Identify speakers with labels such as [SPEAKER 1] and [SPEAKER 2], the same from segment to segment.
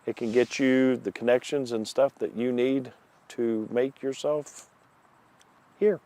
[SPEAKER 1] It can get you the connections and stuff that you need to make yourself here.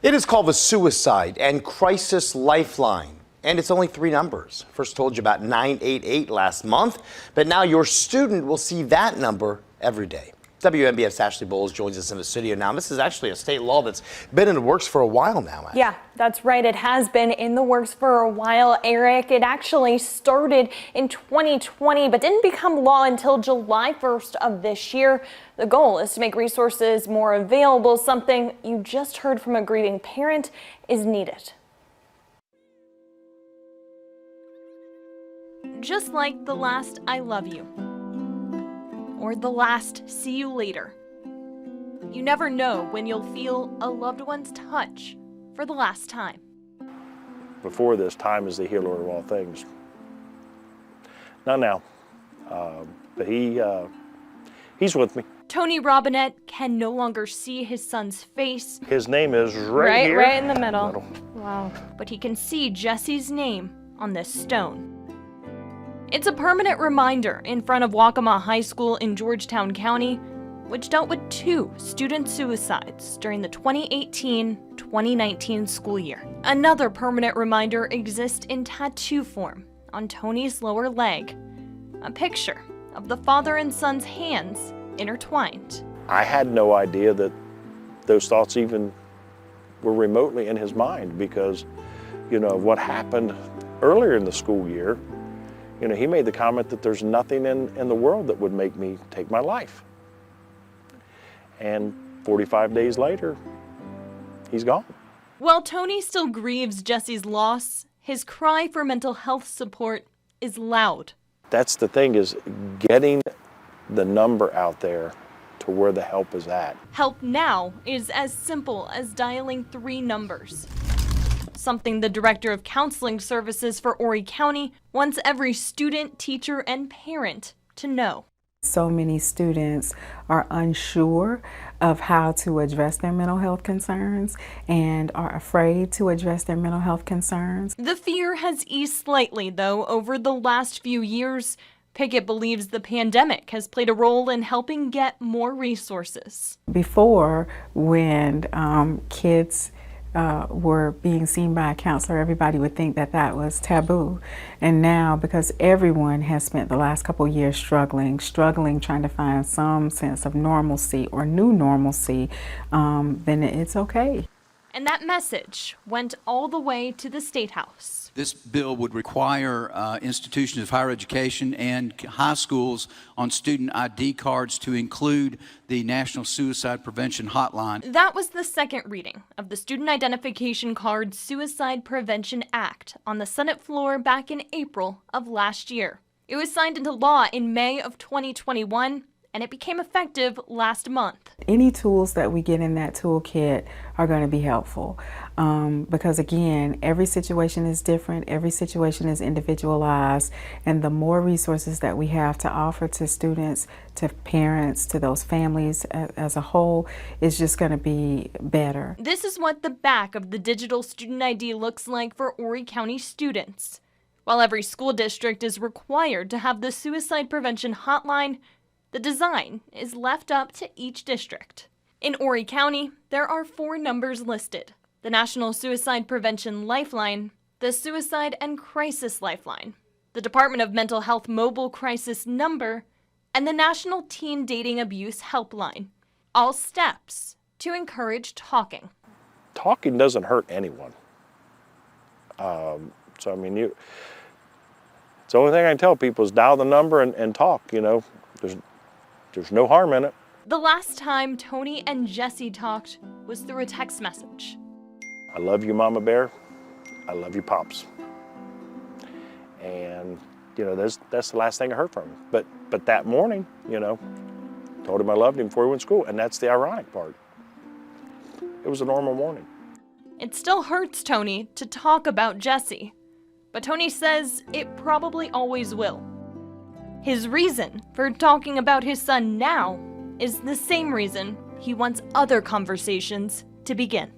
[SPEAKER 2] It is called the Suicide and Crisis Lifeline, and it's only 3 numbers. First told you about 988 last month, but now your student will see that number every day. WNBF's Ashley Bowles joins us in the studio now. This is actually a state law that's been in the works for a while now. Ashley.
[SPEAKER 3] Yeah, that's right. It has been in the works for a while, Eric. It actually started in 2020, but didn't become law until July 1st of this year. The goal is to make resources more available. Something you just heard from a grieving parent is needed. Just like the last "I love you" or the last "see you later." You never know when you'll feel a loved one's touch for the last time.
[SPEAKER 1] Before this, time is the healer of all things. Not now, but he's with me.
[SPEAKER 3] Tony Robinette can no longer see his son's face.
[SPEAKER 1] His name is right here.
[SPEAKER 3] Right in the middle. Wow. But he can see Jesse's name on this stone. It's a permanent reminder in front of Waccamaw High School in Georgetown County, which dealt with 2 student suicides during the 2018-2019 school year. Another permanent reminder exists in tattoo form on Tony's lower leg, a picture of the father and son's hands intertwined.
[SPEAKER 1] I had no idea that those thoughts even were remotely in his mind because, of what happened earlier in the school year. He made the comment that there's nothing in the world that would make me take my life. And 45 days later, he's gone.
[SPEAKER 3] While Tony still grieves Jesse's loss, his cry for mental health support is loud.
[SPEAKER 1] That's the thing, is getting the number out there to where the help is at.
[SPEAKER 3] Help now is as simple as dialing 3 numbers. Something the Director of Counseling Services for Horry County wants every student, teacher, and parent to know.
[SPEAKER 4] So many students are unsure of how to address their mental health concerns and are afraid to address their mental health concerns.
[SPEAKER 3] The fear has eased slightly, though, over the last few years. Pickett believes the pandemic has played a role in helping get more resources.
[SPEAKER 4] Before, when kids were being seen by a counselor, everybody would think that that was taboo. And now, because everyone has spent the last couple of years struggling, trying to find some sense of normalcy or new normalcy, then it's okay.
[SPEAKER 3] And that message went all the way to the State House.
[SPEAKER 5] This bill would require institutions of higher education and high schools on student ID cards to include the National Suicide Prevention Hotline.
[SPEAKER 3] That was the second reading of the Student Identification Card Suicide Prevention Act on the Senate floor back in April of last year. It was signed into law in May of 2021, and it became effective last month.
[SPEAKER 4] Any tools that we get in that toolkit are going to be helpful because, again, every situation is different, every situation is individualized, and the more resources that we have to offer to students, to parents, to those families as a whole is just going to be better.
[SPEAKER 3] This is what the back of the digital student ID looks like for Horry County students. While every school district is required to have the suicide prevention hotline, the design is left up to each district. In Horry County, there are 4 numbers listed: the National Suicide Prevention Lifeline, the Suicide and Crisis Lifeline, the Department of Mental Health Mobile Crisis Number, and the National Teen Dating Abuse Helpline. All steps to encourage talking.
[SPEAKER 1] Talking doesn't hurt anyone. It's the only thing I can tell people is dial the number and talk, There's no harm in it.
[SPEAKER 3] The last time Tony and Jesse talked was through a text message.
[SPEAKER 1] I love you, Mama Bear. I love you, Pops. And, that's the last thing I heard from him. But that morning, told him I loved him before he went to school. And that's the ironic part. It was a normal morning.
[SPEAKER 3] It still hurts Tony to talk about Jesse, but Tony says it probably always will. His reason for talking about his son now is the same reason he wants other conversations to begin.